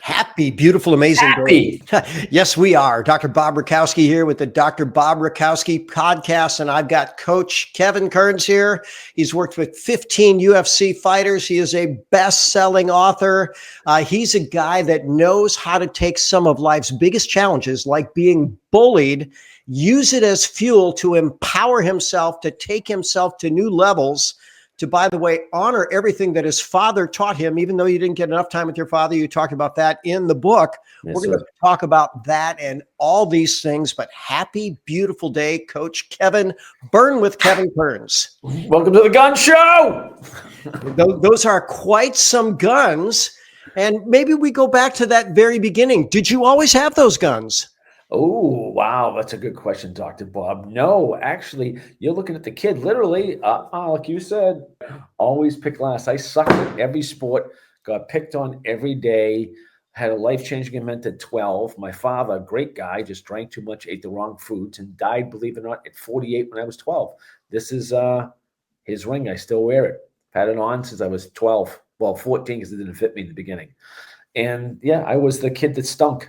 Happy, beautiful, amazing day. Yes, we are. Dr. Bob Rakowski here with the Dr. Bob Rakowski podcast, and I've got Coach Kevin Kearns here. He's worked with 15 UFC fighters. He is a best-selling author. He's a guy that knows how to take some of life's biggest challenges, like being bullied, use it as fuel to empower himself, to take himself to new levels, to, by the way, honor everything that his father taught him. Even though you didn't get enough time with your father, you talked about that in the book. Yes, we're going to talk about that and all these things, but happy, beautiful day, Coach Kevin. Burn with Kevin Kearns. Welcome to the gun show. Those are quite some guns. And maybe we go back to that very beginning. Did you always have those guns? Oh, wow. That's a good question, Dr. Bob. No, actually, you're looking at the kid literally, like you said, always picked last. I sucked at every sport, got picked on every day, had a life-changing event at 12. My father, great guy, just drank too much, ate the wrong foods, and died, believe it or not, at 48 when I was 12. This is his ring. I still wear it. Had it on since I was 12. Well, 14 because it didn't fit me in the beginning. And, yeah, I was the kid that stunk.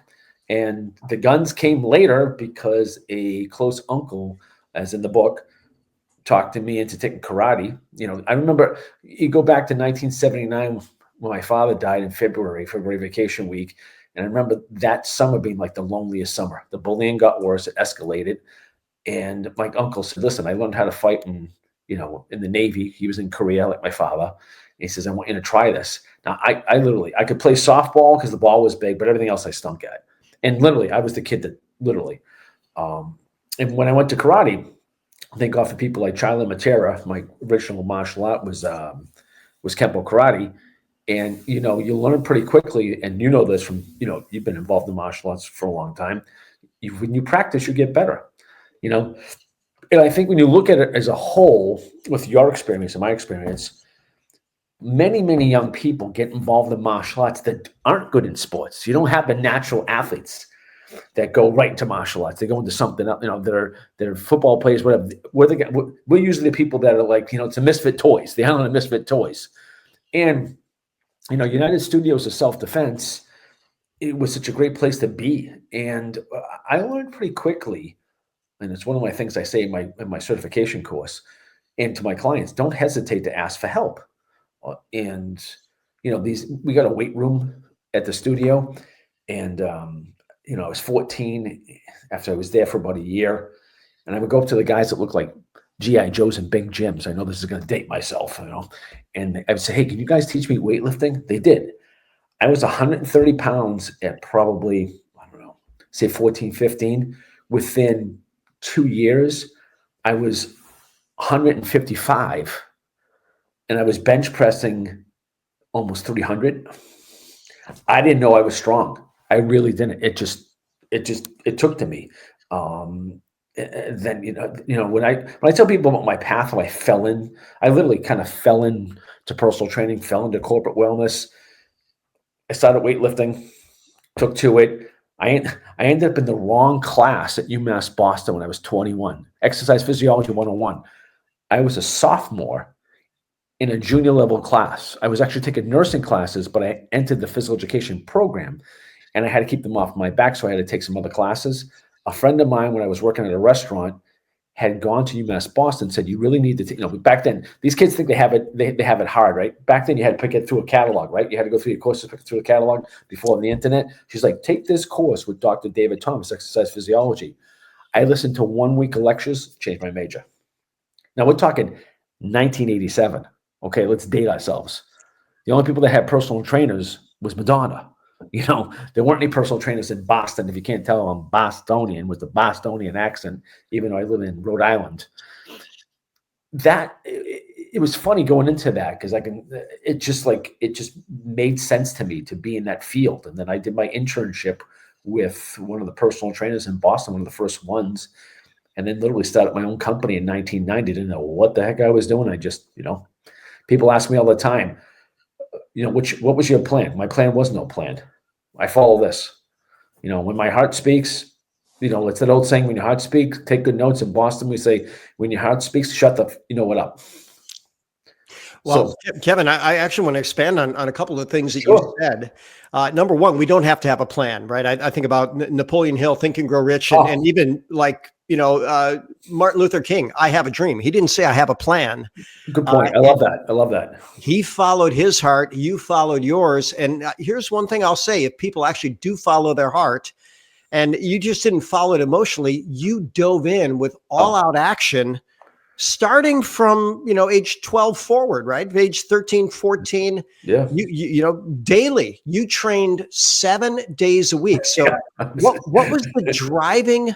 And the guns came later because a close uncle, as in the book, talked to me into taking karate. You know, I remember you go back to 1979 when my father died in February vacation week. And I remember that summer being like the loneliest summer. The bullying got worse. It escalated. And my uncle said, listen, I learned how to fight in the Navy. He was in Korea like my father. He says, I want you to try this. Now, I literally, I could play softball because the ball was big, but everything else I stunk at. And literally, I was the kid that literally. And when I went to karate, thank God for people like Charlie Matera. My original martial art was Kempo karate. And, you learn pretty quickly. And you know this from, you've been involved in martial arts for a long time. When you practice, you get better, And I think when you look at it as a whole, with your experience and my experience, many, many young people get involved in martial arts that aren't good in sports. You don't have the natural athletes that go right into martial arts. They go into something else, they're football players, whatever. We're usually the people that are like, it's a misfit toys. They handle the misfit toys. And, United Studios of Self-Defense, it was such a great place to be. And I learned pretty quickly, and it's one of my things I say in my certification course, and to my clients, don't hesitate to ask for help. And, we got a weight room at the studio. And, I was 14 after I was there for about a year. And I would go up to the guys that looked like G.I. Joes and big gyms. I know this is going to date myself, And I would say, hey, can you guys teach me weightlifting? They did. I was 130 pounds at probably, say 14, 15. Within 2 years, I was 155. And I was bench pressing almost 300. I didn't know I was strong. I really didn't. It took to me. Then when I tell people about my path, how I literally kind of fell into personal training, fell into corporate wellness. I started weightlifting, took to it. I ended up in the wrong class at UMass Boston when I was 21. Exercise Physiology 101. I was a sophomore in a junior level class. I was actually taking nursing classes, but I entered the physical education program and I had to keep them off my back. So I had to take some other classes. A friend of mine, when I was working at a restaurant, had gone to UMass Boston, said, you really need to, back then, these kids think they have it hard, right? Back then you had to pick it through a catalog, right? You had to go through your courses, pick it through a catalog before on the internet. She's like, take this course with Dr. David Thomas, Exercise Physiology. I listened to 1 week of lectures, changed my major. Now we're talking 1987. Okay, let's date ourselves. The only people that had personal trainers was Madonna. There weren't any personal trainers in Boston. If you can't tell, I'm Bostonian with the Bostonian accent, even though I live in Rhode Island. It was funny going into that because it just made sense to me to be in that field. And then I did my internship with one of the personal trainers in Boston, one of the first ones, and then literally started my own company in 1990. Didn't know what the heck I was doing. I just, people ask me all the time, what was your plan? My plan was no plan. I follow this. When my heart speaks, it's that old saying, when your heart speaks, take good notes. In Boston, we say, when your heart speaks, shut the, up. Well, Kevin, I actually want to expand on a couple of things that you Sure. said. Number one, we don't have to have a plan, right? I think about Napoleon Hill, Think and Grow Rich, and even like, Martin Luther King, I have a dream. He didn't say I have a plan. Good point. I love that. I love that. He followed his heart. You followed yours. And here's one thing I'll say. If people actually do follow their heart and you just didn't follow it emotionally, you dove in with all out action, starting from, age 12 forward, right? Age 13, 14. Yeah. Daily, you trained 7 days a week. So what was the driving,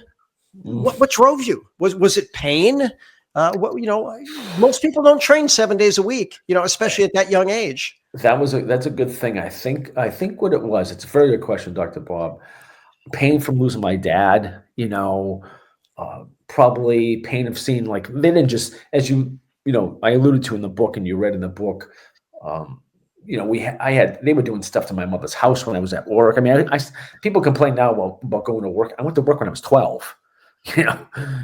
what drove you? Was it pain? Most people don't train 7 days a week, especially at that young age. That's a good thing. I think what it was, it's a very good question, Dr. Bob. Pain from losing my dad, probably pain of seeing, like, they didn't just, as I alluded to in the book and you read in the book, they were doing stuff to my mother's house when I was at work. I mean, people complain now about going to work. I went to work when I was 12.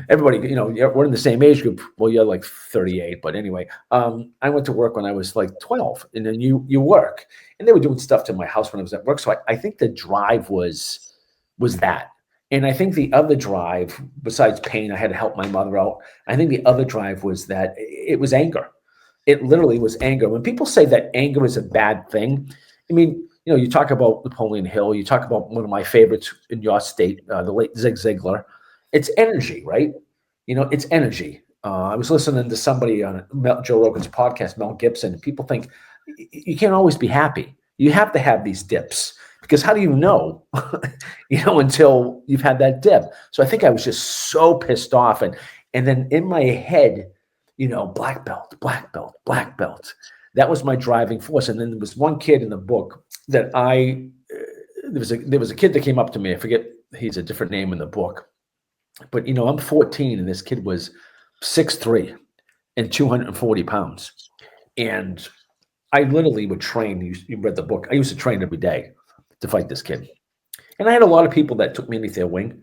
Everybody, we're in the same age group. Well, you're like 38, but anyway, I went to work when I was like 12, and then you work, and they were doing stuff to my house when I was at work. So I think the drive was that. And I think the other drive, besides pain, I had to help my mother out. I think the other drive was that it was anger. It literally was anger. When people say that anger is a bad thing, I mean, you talk about Napoleon Hill, you talk about one of my favorites in your state, the late Zig Ziglar. It's energy, right? It's energy. I was listening to somebody on Joe Rogan's podcast, Mel Gibson, and people think you can't always be happy. You have to have these dips, because how do you know, until you've had that dip? So I think I was just so pissed off. And then in my head, black belt, black belt, black belt. That was my driving force. And then there was one kid in the book that there was a kid that came up to me. I forget, he's a different name in the book. But, I'm 14 and this kid was 6'3" and 240 pounds. And I literally would train. You read the book. I used to train every day to fight this kid. And I had a lot of people that took me underneath their wing.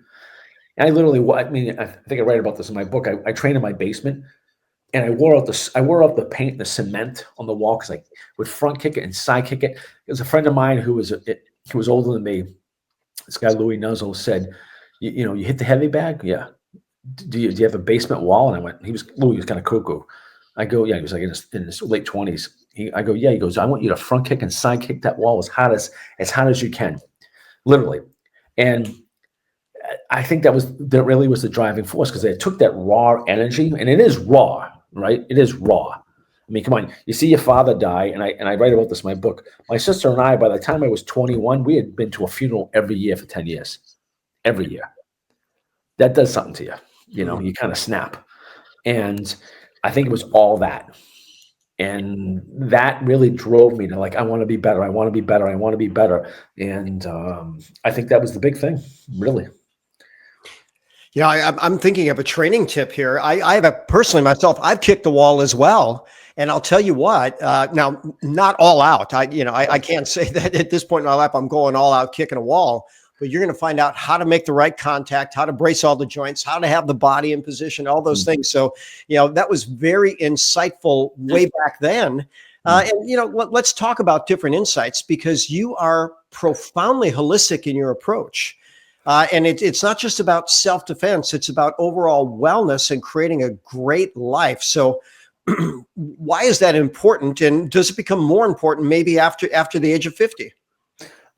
And I think I write about this in my book. I trained in my basement, and I wore out the paint and the cement on the wall, because I would front kick it and side kick it. It was a friend of mine who was older than me. This guy, Louis Nuzzle, said, you hit the heavy bag? Yeah. Do you have a basement wall? And Louis was kind of cuckoo. I go, yeah. He was like in his late 20s. I go, yeah. He goes, I want you to front kick and side kick that wall as hard as you can, literally. And I think that really was the driving force, because it took that raw energy, and it is raw, right? It is raw. I mean, come on. You see your father die, and I write about this in my book. My sister and I, by the time I was 21, we had been to a funeral every year for 10 years. Every year. That does something to you. You kind of snap. And I think it was all that. And that really drove me to, like, I want to be better. I want to be better. I want to be better. And I think that was the big thing, really. Yeah, I'm thinking of a training tip here. I have personally myself, I've kicked the wall as well. And I'll tell you what, now, not all out. I can't say that at this point in my life, I'm going all out kicking a wall. But you're going to find out how to make the right contact, how to brace all the joints, how to have the body in position, all those things. So, that was very insightful way back then. And, let's talk about different insights, because you are profoundly holistic in your approach. And it's not just about self-defense. It's about overall wellness and creating a great life. So why is that important? And does it become more important maybe after the age of 50?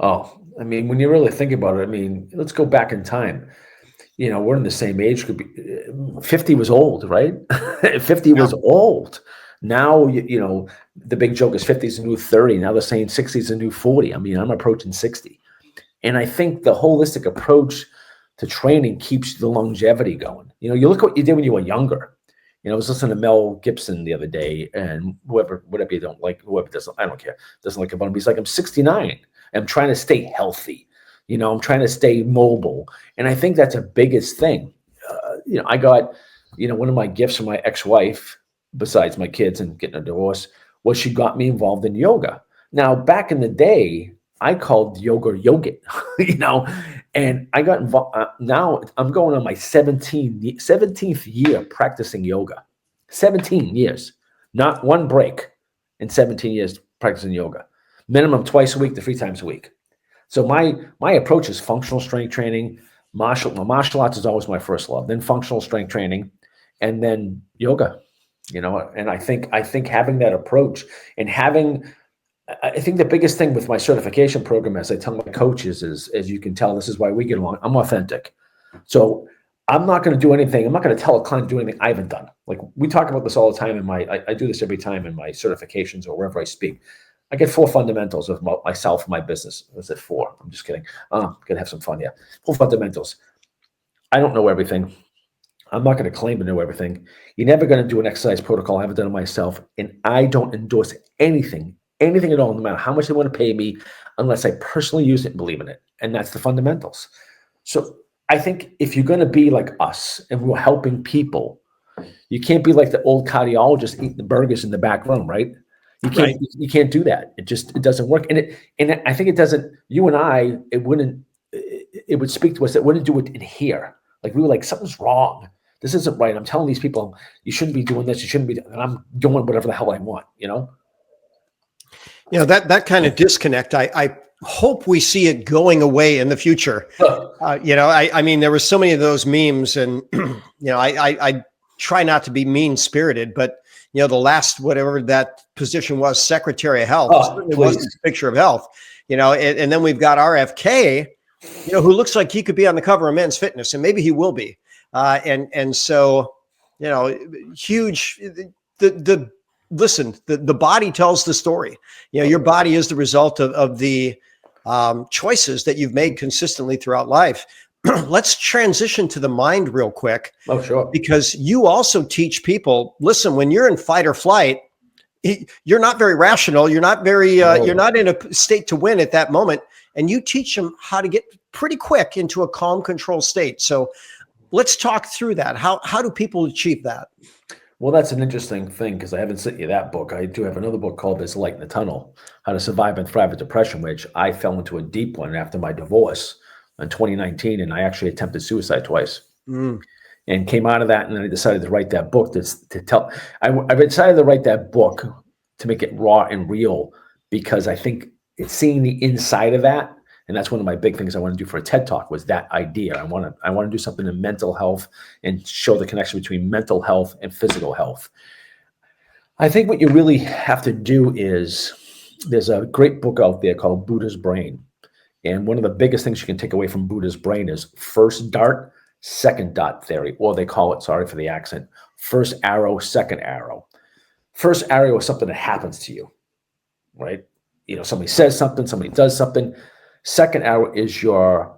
Oh, I mean, when you really think about it, I mean, let's go back in time. We're in the same age group. 50 was old, right? 50 was old. Now, the big joke is 50 is a new 30. Now they're saying 60 is a new 40. I mean, I'm approaching 60. And I think the holistic approach to training keeps the longevity going. You look what you did when you were younger. I was listening to Mel Gibson the other day, and whatever you don't like, whoever doesn't, I don't care, doesn't like about him. He's like, I'm 69. I'm trying to stay healthy. I'm trying to stay mobile. And I think that's a biggest thing. I got, one of my gifts from my ex-wife, besides my kids and getting a divorce, was she got me involved in yoga. Now, back in the day, I called yoga yogurt, and I got involved. Now I'm going on my 17th year practicing yoga. 17 years, not one break. in 17 years practicing yoga. Minimum twice a week to 3 times a week. So my approach is functional strength training. Martial arts is always my first love, then functional strength training, and then yoga. And I think having that approach and I think the biggest thing with my certification program, as I tell my coaches, is, as you can tell, this is why we get along. I'm authentic. So I'm not going to do anything. I'm not going to tell a client to do anything I haven't done. Like, we talk about this all the time I do this every time in my certifications or wherever I speak. I get 4 fundamentals of myself and my business. Was it 4? I'm just kidding. Gonna have some fun. Yeah. 4 fundamentals. I don't know everything. I'm not going to claim to know everything. You're never going to do an exercise protocol I haven't done it myself. And I don't endorse anything at all, no matter how much they want to pay me, unless I personally use it and believe in it. And that's the fundamentals. So I think if you're going to be like us and we're helping people, you can't be like the old cardiologist eating the burgers in the back room, right? You can't do that. It doesn't work. And I think it doesn't, you and I, it would speak to us. It wouldn't do it in here. Like, we were like, something's wrong. This isn't right. I'm telling these people, you shouldn't be doing this. You shouldn't be doing, and I'm doing whatever the hell I want, that kind of disconnect, I hope we see it going away in the future. I mean, there were so many of those memes, and, I try not to be mean spirited, but the last, whatever that position was, Secretary of Health, it wasn't a picture of health, and then we've got RFK, who looks like he could be on the cover of Men's Fitness, and maybe he will be. And so, huge, listen, the body tells the story. Your body is the result of the choices that you've made consistently throughout life. Let's transition to the mind real quick. Oh, sure. Because you also teach people, listen, when you're in fight or flight, you're not very rational. You're not very, you're not in a state to win at that moment. And you teach them how to get pretty quick into a calm, controlled state. So let's talk through that. How do people achieve that? Well, that's an interesting thing, because I haven't sent you that book. I do have another book called There's Light in the Tunnel, How to Survive and Thrive with Depression, which I fell into a deep one after my divorce in 2019. And I actually attempted suicide twice and came out of that. And then I decided to write that book I decided to write that book to make it raw and real, because I think it's seeing the inside of that. And that's one of my big things I want to do for a TED Talk, was that idea. I want to do something in mental health and show the connection between mental health and physical health. I think what you really have to do is, there's a great book out there called Buddha's Brain. And one of the biggest things you can take away from Buddha's brain is first dart, second dot theory, or they call it, sorry for the accent, first arrow, second arrow. First arrow is something that happens to you, right? Somebody says something, somebody does something. Second arrow is your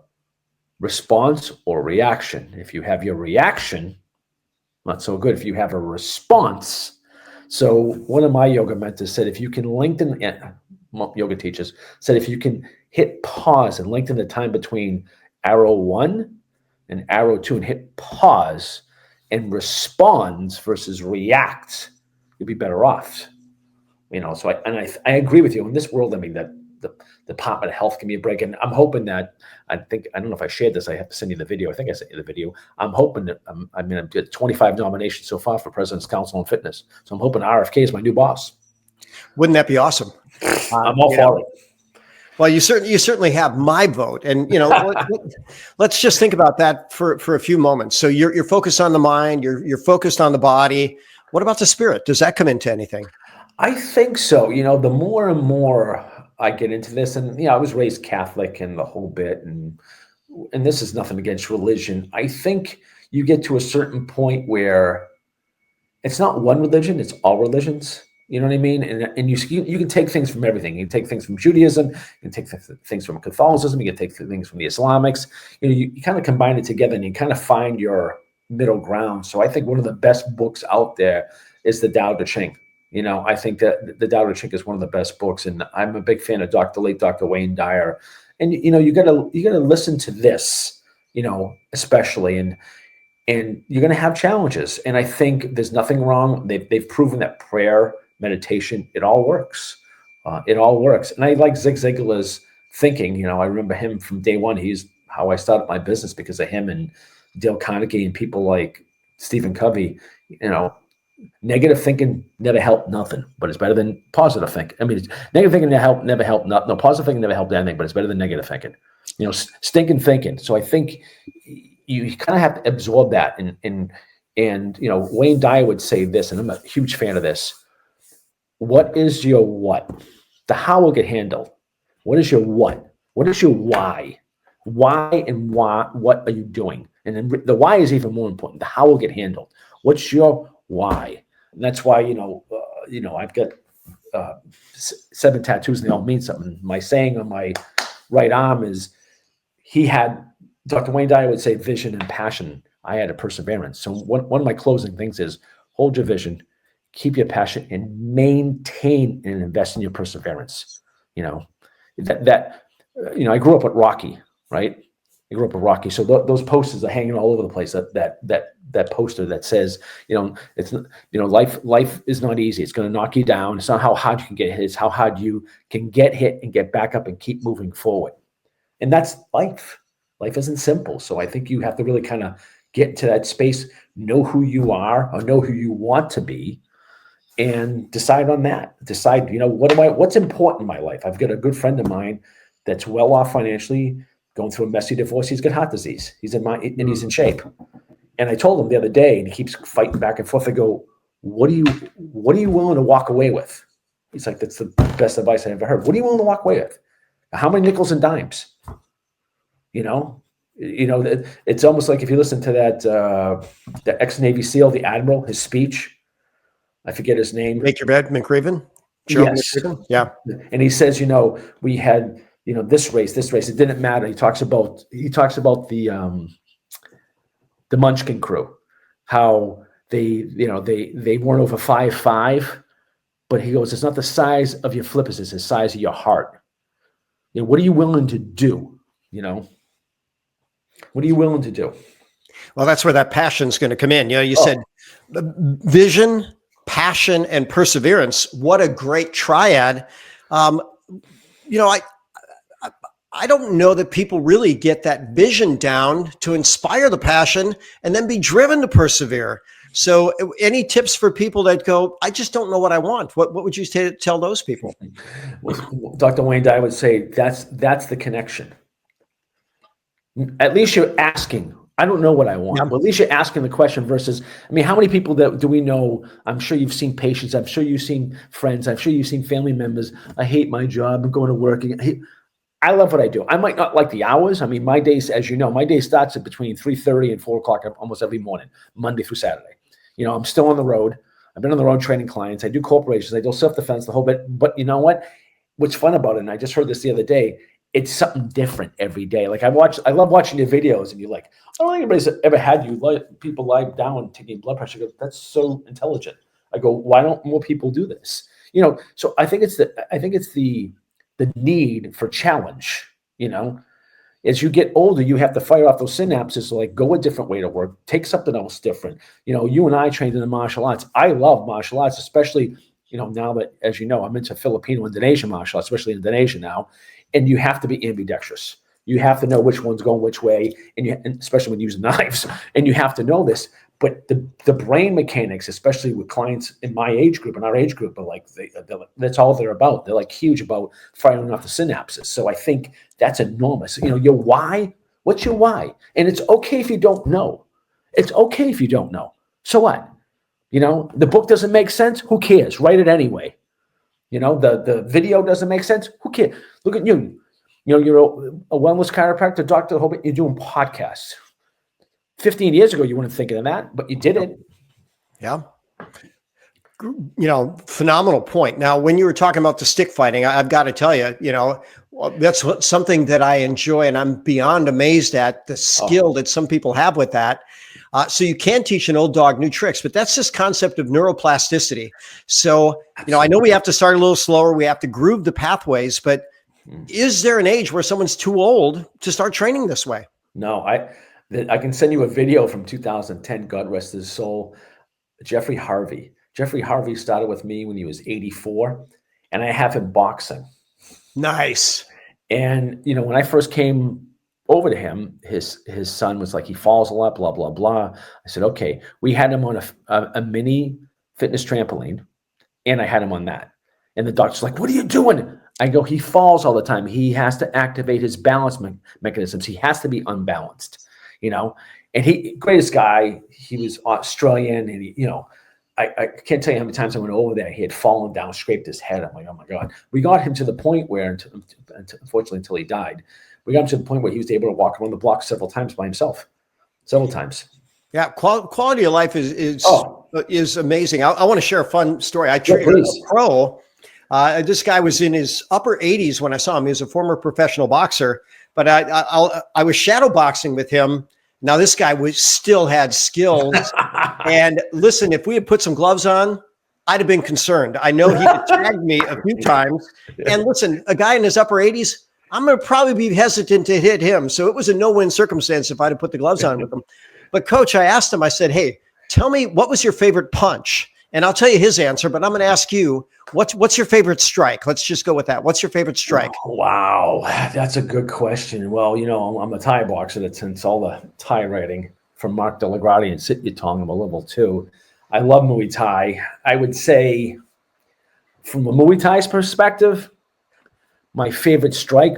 response or reaction. If you have your reaction, not so good. If you have a response. So one of my yoga mentors said, if you can lengthen, yoga teachers said, if you can hit pause and lengthen the time between arrow 1 and arrow 2 and hit pause and responds versus react, you'll be better off. So I agree with you in this world. I mean, that the Department of Health can be a break. And I'm hoping that, I don't know if I shared this. I have to send you the video. I think I sent you the video. I'm hoping that, I'm get 25 nominations so far for President's Council on Fitness. So I'm hoping RFK is my new boss. Wouldn't that be awesome? I'm all for it. Well, you certainly have my vote, and let's just think about that for a few moments. So you're focused on the mind, you're focused on the body. What about the spirit? Does that come into anything? I think so. The more and more I get into this, and I was raised Catholic and the whole bit, and this is nothing against religion. I think you get to a certain point where it's not one religion; it's all religions. You know what I mean? And you can take things from everything. You can take things from Judaism, you can take things from Catholicism, you can take things from the Islamics. You kind of combine it together, and you kind of find your middle ground. So I think one of the best books out there is the Tao Te Ching. I think that the Tao Te Ching is one of the best books, and I'm a big fan of late Dr. Wayne Dyer. And you gotta listen to this, especially, and you're gonna have challenges. And I think there's nothing wrong. They've proven that prayer, meditation, it all works. It all works. And I like Zig Ziglar's thinking. I remember him from day one. He's how I started my business, because of him and Dale Carnegie and people like Stephen Covey. Negative thinking never helped nothing, but it's better than positive thinking. I mean, negative thinking never helped nothing. No, positive thinking never helped anything, but it's better than negative thinking. Stinking thinking. So I think you kind of have to absorb that. And Wayne Dyer would say this, and I'm a huge fan of this. What is your what? The how will get handled. What is your what? What is your why? Why and why? What are you doing? And then the why is even more important. The how will get handled. What's your why? And that's why I've got 7 tattoos and they all mean something. My saying on my right arm is Dr. Wayne Dyer would say vision and passion. I had a perseverance. So one of my closing things is hold your vision, keep your passion, and maintain and invest in your perseverance. I grew up with Rocky, right? I grew up with Rocky. So those posters are hanging all over the place. That poster that says, life is not easy. It's going to knock you down. It's not how hard you can get hit. It's how hard you can get hit and get back up and keep moving forward. And that's life. Life isn't simple. So I think you have to really kind of get into that space, know who you are or know who you want to be, and decide on that. Decide, what's important in my life? I've got a good friend of mine that's well off financially, going through a messy divorce. He's got heart disease. He's in shape. And I told him the other day, and he keeps fighting back and forth. I go, what are you willing to walk away with? He's like, that's the best advice I ever heard. What are you willing to walk away with? How many nickels and dimes? It's almost like if you listen to the ex-Navy SEAL, the Admiral, his speech, I forget his name. Make your bed, McRaven. Yes. McRaven? Yeah. And he says, we had, this race, it didn't matter. He talks about the Munchkin crew, how they weren't over 5'5", but he goes, it's not the size of your flippers, it's the size of your heart. What are you willing to do? What are you willing to do? Well, that's where that passion's going to come in. You said vision, passion, and perseverance. What a great triad. I don't know that people really get that vision down to inspire the passion and then be driven to persevere. So any tips for people that go, I just don't know what I want? What would you tell those people? Well, Dr. Wayne Dyer would say that's the connection. At least you're asking. I don't know what I want. Yeah. But at least you're asking the question versus, how many people do we know? I'm sure you've seen patients. I'm sure you've seen friends. I'm sure you've seen family members. I hate my job. I'm going to work. I love what I do. I might not like the hours. My days, as you know, my day starts at between 3:30 and 4 o'clock almost every morning, Monday through Saturday. I'm still on the road. I've been on the road training clients. I do corporations. I do self-defense, the whole bit. But you know what? What's fun about it, and I just heard this the other day, it's something different every day. Like I love watching your videos, and you're like, I don't think anybody's ever had people lie down taking blood pressure. I go, that's so intelligent. I go, why don't more people do this? So I think it's the need for challenge. As you get older, you have to fire off those synapses, like go a different way to work, take something else different. You and I trained in the martial arts. I love martial arts, especially, now that, as you know, I'm into Filipino, Indonesian martial arts, especially Indonesia now. And you have to be ambidextrous. You have to know which one's going which way, and especially when using knives, and you have to know this. But the brain mechanics, especially with clients in my age group and our age group, are like, that's all they're about. They're like huge about firing off the synapses. So I think that's enormous. Your why, what's your why? And it's okay if you don't know. It's okay if you don't know. So what? The book doesn't make sense. Who cares? Write it anyway. The video doesn't make sense. Who cares? Look at you. You're a wellness chiropractor, doctor. You're doing podcasts. 15 years ago, you weren't thinking of that, but you did it. Yeah. Phenomenal point. Now, when you were talking about the stick fighting, I've got to tell you, that's something that I enjoy, and I'm beyond amazed at the skill that some people have with that. So you can teach an old dog new tricks, but that's this concept of neuroplasticity. So, I know we have to start a little slower. We have to groove the pathways, but is there an age where someone's too old to start training this way? No, I can send you a video from 2010, God rest his soul, Jeffrey Harvey. Jeffrey Harvey started with me when he was 84, and I have him boxing. Nice. And, when I first came over to him, his son was like, he falls a lot, blah, blah, blah. I said, okay. We had him on a mini fitness trampoline, and I had him on that. And the doctor's like, "What are you doing?" I go, "He falls all the time. He has to activate his balance mechanisms. He has to be unbalanced, you know." And he, greatest guy, he was Australian, and he, I can't tell you how many times I went over there. He had fallen down, scraped his head. I'm like, oh my God. We got him to the point where, unfortunately, until he died, we got him to the point where he was able to walk around the block several times by himself. Several times. Yeah, quality of life is amazing. I want to share a fun story. I treated a pro. This guy was in his upper 80s when I saw him. He was a former professional boxer, but I was shadow boxing with him. Now this guy still had skills. And listen, if we had put some gloves on, I'd have been concerned. I know he had tagged me a few times. And listen, a guy in his upper 80s, I'm going to probably be hesitant to hit him. So it was a no-win circumstance if I'd have put the gloves on with him. But coach, I asked him, I said, hey, tell me, what was your favorite punch? And I'll tell you his answer, but I'm going to ask you, what's your favorite strike? Let's just go with that. What's your favorite strike? Oh, wow. That's a good question. Well, I'm a Thai boxer that since all the Thai writing from Mark Delagrati and Sit Yutong, I'm a level 2. I love Muay Thai. I would say from a Muay Thai's perspective, my favorite strike,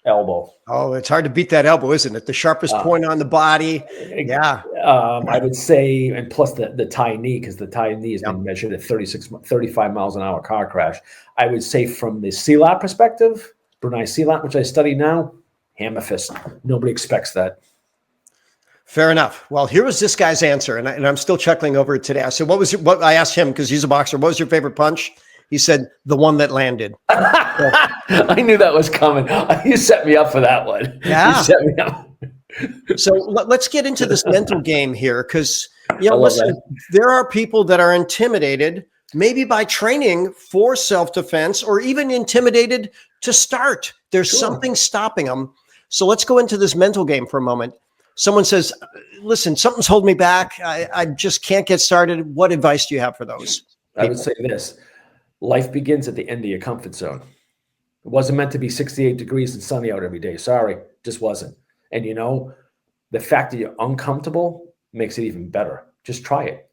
elbow. Oh, it's hard to beat that elbow, isn't it? The sharpest point on the body. Yeah. I would say, and plus the Thai knee, because the Thai knee has been measured at 35 miles an hour car crash. I would say from the Silat perspective, Brunei Silat, which I study now, hammer fist. Nobody expects that. Fair enough. Well, here was this guy's answer, and I'm still chuckling over it today. I said, what I asked him, because he's a boxer, what was your favorite punch? He said, the one that landed. I knew that was coming. You set me up for that one. Yeah. You set me up. So let's get into this mental game here, because listen, there are people that are intimidated, maybe by training for self-defense, or even intimidated to start. There's something stopping them. So let's go into this mental game for a moment. Someone says, listen, something's holding me back. I just can't get started. What advice do you have for those people? I would say this. Life begins at the end of your comfort zone. It wasn't meant to be 68 degrees and sunny out every day. Sorry, just wasn't. And the fact that you're uncomfortable makes it even better. Just try it.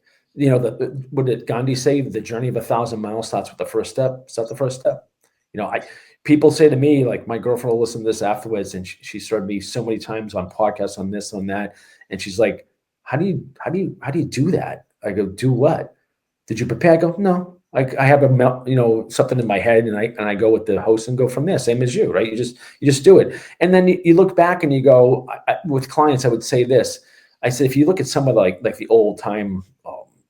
What did Gandhi say? The journey of 1,000 miles starts with the first step. Start the first step. People say to me, like, my girlfriend will listen to this afterwards, and she started me so many times on podcasts, on this, on that, and she's like, how do you do that? I go, do what? Did you prepare? I go, no. I have something in my head, and I go with the host and go from there. Same as you, right? You just do it, and then you look back and you go. With clients, I would say this. I said, if you look at some of like the old time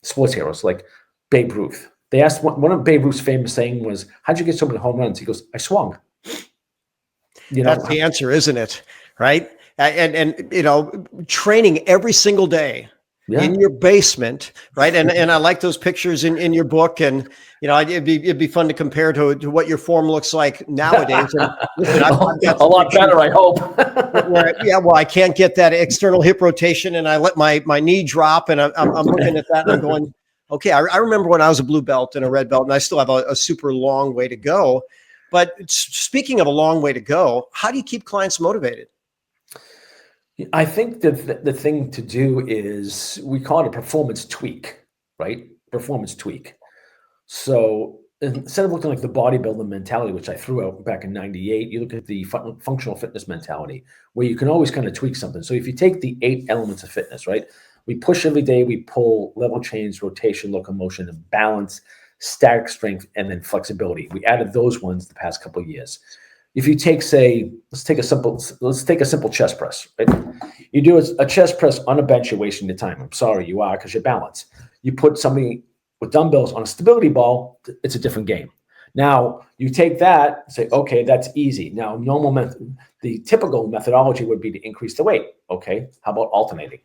sports heroes, like Babe Ruth, they asked one of Babe Ruth's famous saying was, "How'd you get so many home runs?" He goes, "I swung." That's the answer, isn't it? Right? And training every single day. Yeah. In your basement, right? And I like those pictures in your book, and it'd be fun to compare to what your form looks like nowadays. And listen, I've got a lot better, I hope. Well, I can't get that external hip rotation, and I let my knee drop, and I'm looking at that and I'm going, okay. I remember when I was a blue belt and a red belt, and I still have a super long way to go. But speaking of a long way to go, how do you keep clients motivated? I think that the thing to do is, we call it a performance tweak, right? Performance tweak. So instead of looking like the bodybuilding mentality, which I threw out back in '98, you look at the functional fitness mentality, where you can always kind of tweak something. So if you take the 8 elements of fitness, right? We push every day, we pull, level change, rotation, locomotion, and balance, static strength, and then flexibility. We added those ones the past couple of years. If you take, let's take a simple chest press, right? You do a chest press on a bench, you're wasting your time. I'm sorry, you are, because you're balanced. You put somebody with dumbbells on a stability ball, it's a different game. Now, you take that and say, okay, that's easy. Now, the typical methodology would be to increase the weight. Okay, how about alternating?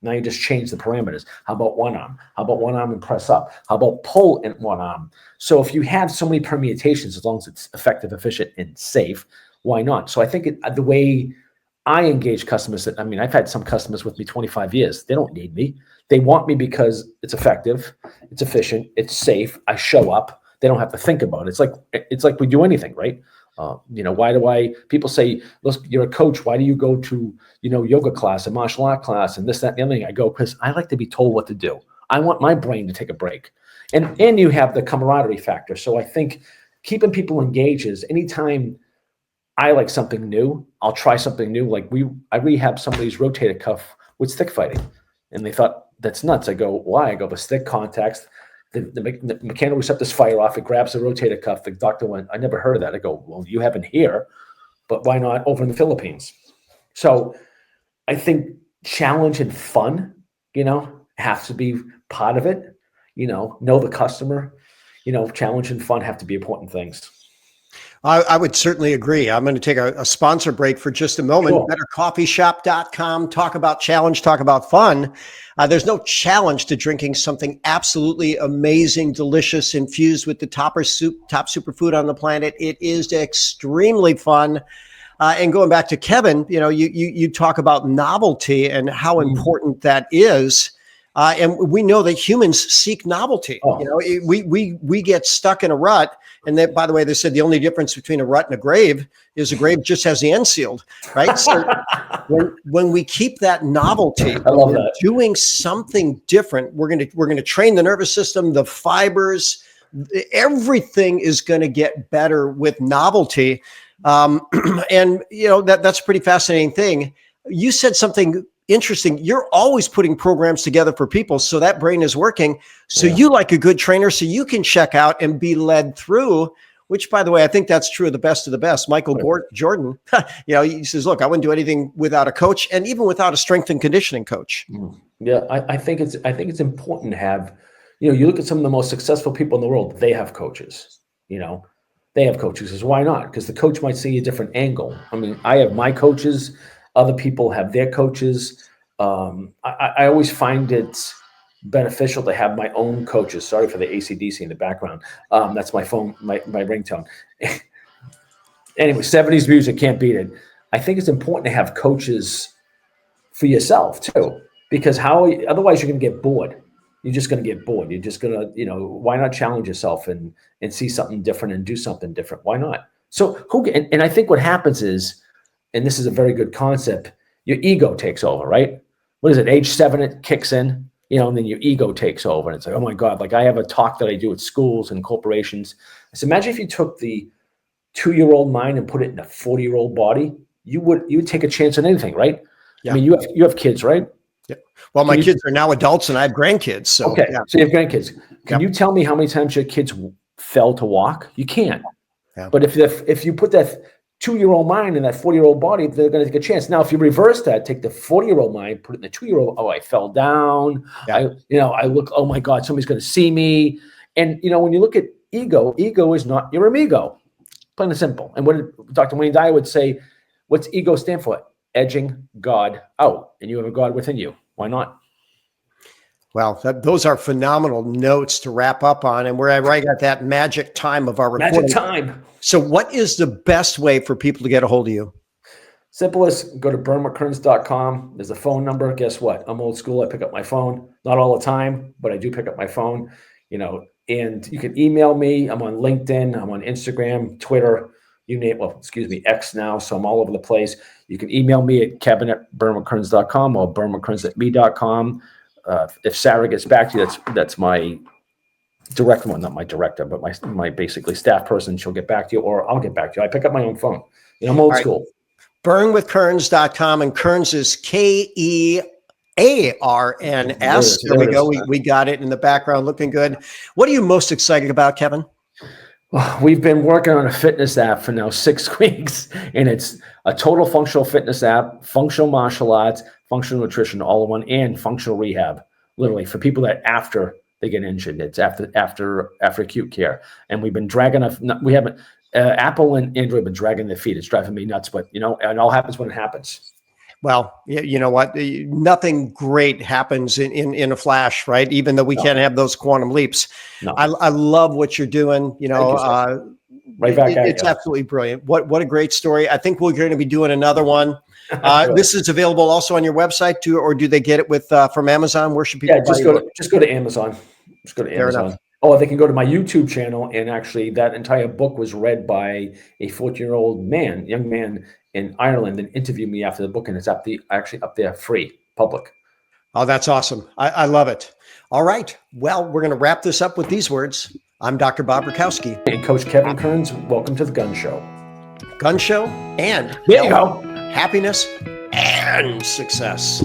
Now you just change the parameters. How about one arm? How about one arm and press up? How about pull in one arm? So if you have so many permutations, as long as it's effective, efficient, and safe, why not? So I think the way I engage customers, I've had some customers with me 25 years. They don't need me. They want me because it's effective, it's efficient, it's safe. I show up. They don't have to think about it. It's like we do anything, right? People say, look, you're a coach. Why do you go to, yoga class and martial art class and this, that, and the other thing? I go, because I like to be told what to do. I want my brain to take a break. And you have the camaraderie factor. So I think keeping people engaged is anytime I like something new, I'll try something new. Like I rehabbed somebody's rotator cuff with stick fighting, and they thought that's nuts. I go, why? I go, the stick contacts, the mechanical receptors fire off. It grabs the rotator cuff. The doctor went, I never heard of that. I go, well, you haven't here, but why not over in the Philippines? So I think challenge and fun, have to be part of it. Know the customer. Challenge and fun have to be important things. I would certainly agree. I'm going to take a sponsor break for just a moment. Cool. BetterCoffeeShop.com. Talk about challenge, talk about fun. There's no challenge to drinking something absolutely amazing, delicious, infused with the top superfood on the planet. It is extremely fun. And going back to Kevin, you talk about novelty and how important that is. And we know that humans seek novelty. Oh. We get stuck in a rut. And then, by the way, they said the only difference between a rut and a grave is a grave just has the end sealed, right? So when we keep that novelty, I love that. Doing something different, we're going to train the nervous system, the fibers, everything is going to get better with novelty. And that's a pretty fascinating thing. You said something interesting. You're always putting programs together for people, so that brain is working. So you like a good trainer, so you can check out and be led through, which, by the way, I think that's true of the best of the best. Michael Jordan, he says, look, I wouldn't do anything without a coach, and even without a strength and conditioning coach. Yeah, I think it's important to have, you look at some of the most successful people in the world, they have coaches, they have coaches. Because why not? Because the coach might see a different angle. I mean, I have my coaches. Other people have their coaches. I always find it beneficial to have my own coaches. Sorry for the AC/DC in the background. That's my phone, my ringtone. Anyway, 70s music, can't beat it. I think it's important to have coaches for yourself too, because otherwise you're going to get bored. You're just going to get bored. You're just going to, why not challenge yourself and see something different and do something different? Why not? So and I think what happens is, and this is a very good concept, your ego takes over, right? What is it? Age 7, it kicks in, and then your ego takes over. And it's like, oh my God, like I have a talk that I do at schools and corporations. So imagine if you took the 2-year-old mind and put it in a 40-year-old body, you would take a chance on anything, right? Yeah. I mean, you have kids, right? Yeah. Well, my kids are now adults and I have grandkids. So, okay. Yeah. So you have grandkids. Can you tell me how many times your kids fell to walk? You can't. Yeah. But if you put that 2-year-old mind in that 40-year-old body, they're going to take a chance. Now, if you reverse that, take the 40-year-old mind, put it in the 2-year-old. Oh, I fell down. Yeah. I look, oh my God, somebody's going to see me. And, when you look at ego is not your amigo, plain and simple. And what did Dr. Wayne Dyer would say, what's ego stand for? Edging God out. And you have a God within you. Why not? Well, those are phenomenal notes to wrap up on. And we're right at that magic time of our recording. Magic time. So what is the best way for people to get a hold of you? Simplest, go to burnmckerns.com. There's a phone number. Guess what? I'm old school. I pick up my phone. Not all the time, but I do pick up my phone, and you can email me. I'm on LinkedIn. I'm on Instagram, Twitter, you name it. X now. So I'm all over the place. You can email me at kevin@burnmckerns.com or burnmckerns@me.com. If Sarah gets back to you, that's my direct one, not my director, but my basically staff person. She'll get back to you, or I'll get back to you. I pick up my own phone. I'm old school. Burnwithkearns.com, and Kearns is Kearns. There we go. We got it in the background, looking good. What are you most excited about, Kevin? Well, we've been working on a fitness app for now 6 weeks, and it's a total functional fitness app, functional martial arts, functional nutrition, all in one, and functional rehab, literally for people that after they get injured. It's after acute care. And we've been dragging we haven't, Apple and Android have been dragging their feet. It's driving me nuts, but it all happens when it happens. Well, you know what? Nothing great happens in a flash, right? Even though we can't have those quantum leaps. No. I love what you're doing. Right back at it's absolutely brilliant. What a great story. I think we're going to be doing another one. This is available also on your website too, or do they get it from Amazon? Where should people? Yeah, just go to Amazon. Just go to Amazon. Oh, they can go to my YouTube channel, and actually, that entire book was read by a 14-year-old young man in Ireland, and interviewed me after the book, and it's actually up there free, public. Oh, that's awesome. I love it. All right. Well, we're going to wrap this up with these words. I'm Dr. Bob Rakowski. Hey, Coach Kevin Kearns, welcome to the Gun Show. Gun show and there you go. Happiness and success.